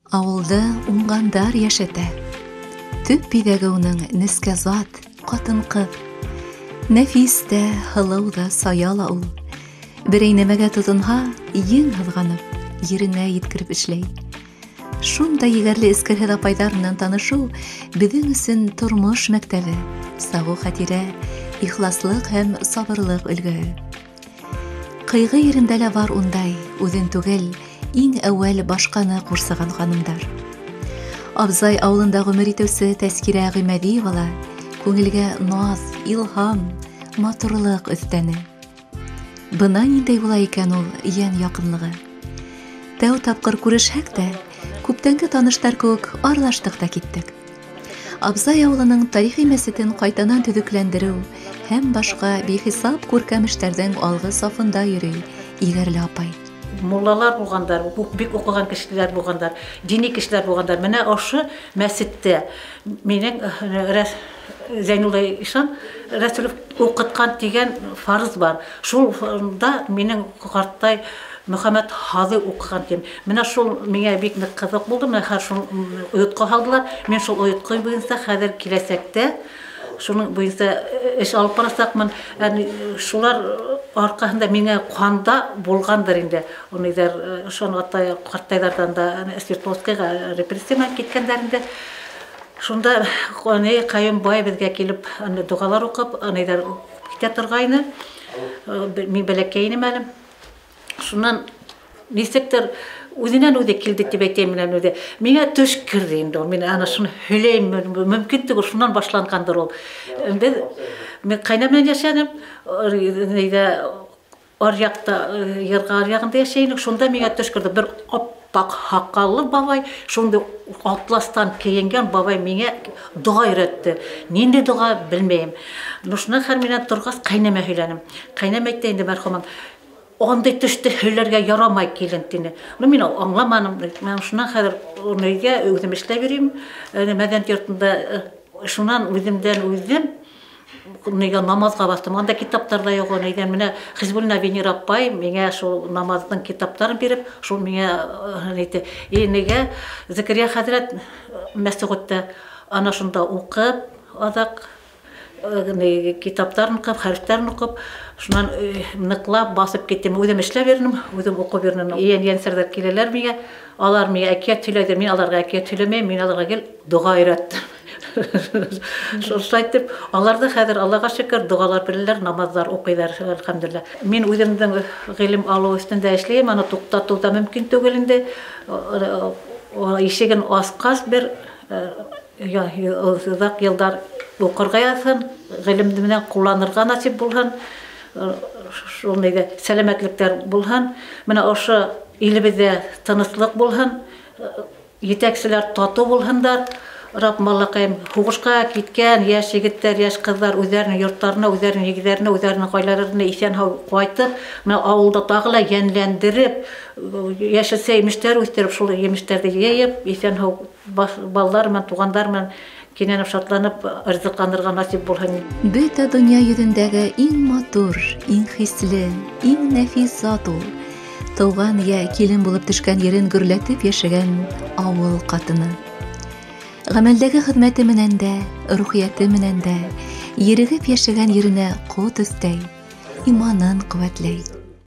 Авылда уңгандар яшәтә. Төп биҙәге уның нескә зат, ҡатын-ҡыҙ. Нәфис тә, һылыу ҙа, сая ла ул. Берәй нәмәгә тотонһа, ең һыҙғанып, еренә еткереп эшләй. Шундай егәрле эскерһеҙ апайҙар менән танышыу беҙҙең өсөн тормош мәктәбе, сағыу хәтирә, ихласлыҡ һәм сабырлыҡ өлгөһө. Ҡыйғы ерендә лә бар ундай, үҙен түгел, иң әүәл башҡаны ҡурсыған ханымдар. Абзай ауылында ғүмер итеүсе Тәскирә Ғимәҙиева күңелгә наз, илһам, матурлыҡ өҫтәне. Бына ниндәй була икән ул йән яҡынлығы. Тәү тапҡыр күрешһәк тә, күптәнге таныштар кеүек аралаштыҡ та киттек. Абзай ауылының тарихи мәсетен ҡайтанан төҙөкләндереү һәм башҡа бихисап күркәм эштәрҙең алғы сафында йөрөй Игәрле апай. Муллалар булгандар, бик уҡыған кешеләр булгандар, дини кешеләр булгандар. Менә ошо мәсеттә минең Зәйнулла Ишан Рәсүлов уҡытҡан тигән фарыз бар. Шулда минең ҡартай Мөхәммәт Һаҙы уҡыған тим. Менә шул миңә бик ныҡ ҡыҙыҡ булды. Менә шул ойотҡо һалдылар. Мин шул ойотҡо буйынса хәҙер киләсәктә шуның буйынса эш алып барасаҡмын. Шулар арҡаһында миңә ҡанда булғандыр инде. Уныйҙар шуны ҡартайҙарҙан да Свердловскийға репрессияға киткәндәр инде. Шунда Ҡайым бай беҙгә килеп доғалар уҡып, уныйҙар китә торғайны. Мин бәләкәй инем әле. Шунан нисектер үҙенән-үҙе килде тип әйтәйем менән үҙе. Миңә төш керҙе инде ул. Мин ана шуны һөйләйем, мөмкин түгел, шунан башланғандыр ул. Мин ҡайнам менән йәшәнем, аръяҡта, йырға аръяғында йәшәйнек. Шунда миңә төш керҙе. Бер аппаҡ һаҡаллы бабай, шундай атластан кейенгән бабай миңә доға өйрәтте. Ниндәй доға белмәйем. Шунан хәл менән торғас, ҡайнама һөйләнем. Ҡайнам әйтте инде мәрхүмәм, андай төштө һөйләргә ярамай килен тине. Мин аңламаным. Мен шунан хәҙер өйгә үҙем эшләп йөрөйөм. Мәҙәниәт йортонда шунан үҙемдән үҙем намазға баҫтым. Анда китаптар да юҡ. Менә Хизбуллина Венера апай миңә шул намаздың китаптарын биреп, шул миңә әйтте. Нигә Зәкәрйә хәҙрәт Мәсғүттә ана шунда уҡып, аҙаҡ китаптарын уҡып, хәрефтәрен уҡып, шунан ныҡлап басып киттем. Үҙем эшләп йөрөнөм, үҙем уҡып йөрөнөм. Йәнсәрҙәр киләләр миңә, алар миңә әкиәт һөйләйҙәр. Мин аларға әкиәт һөйләмәйем, мин аларға гел доға өйрәттем. Шулай итеп, аларҙы хәҙер Аллаға шөкөр доғалар беләләр, намаҙҙар уҡыйҙар, әлхәмдулилла. Мин үҙемдең ғилем алыу өҫтөндә эшләйем, аны туҡтатыу ҙа мөмкин түгел инде. Ишеген асҡас бер оҙаҡ йылдар уҡырға яҙһын, ғилемде менән ҡулланырға насип булһын, сәләмәтлектәр булһын. Менә ошо илебеҙҙә тыныслыҡ булһын, етәкселәр татыу булһындар. Раббим Аллаҡайым, һуғышҡа киткән йәш егеттәр, йәш ҡыҙҙар үҙҙәренең йорттарына, үҙҙәренең егеҙҙәренә, үҙҙәренең ғаиләләренә иҫән-һау ҡайтып, ауылда тағы ла йәнләндереп, йәшелсә емештәр үҫтереп, шул емештәрҙе йыйып, иҫән-һау балалар менән, туғандар менән кинәнеп, шатланып, ризыҡланырға насип булһын. Бөтә донъя йөҙөндәге иң матур, иң хисле, иң нәфис зат ул. Тыуған йә килен булып төшкән ерен гөрләтеп йәшәгән ауыл ҡатыны. Ғәмәлдәге хеҙмәте менән дә, рухияты менән дә, ерегеп йәшәгән еренә ҡот өҫтәй, иманын ҡеүәтләй.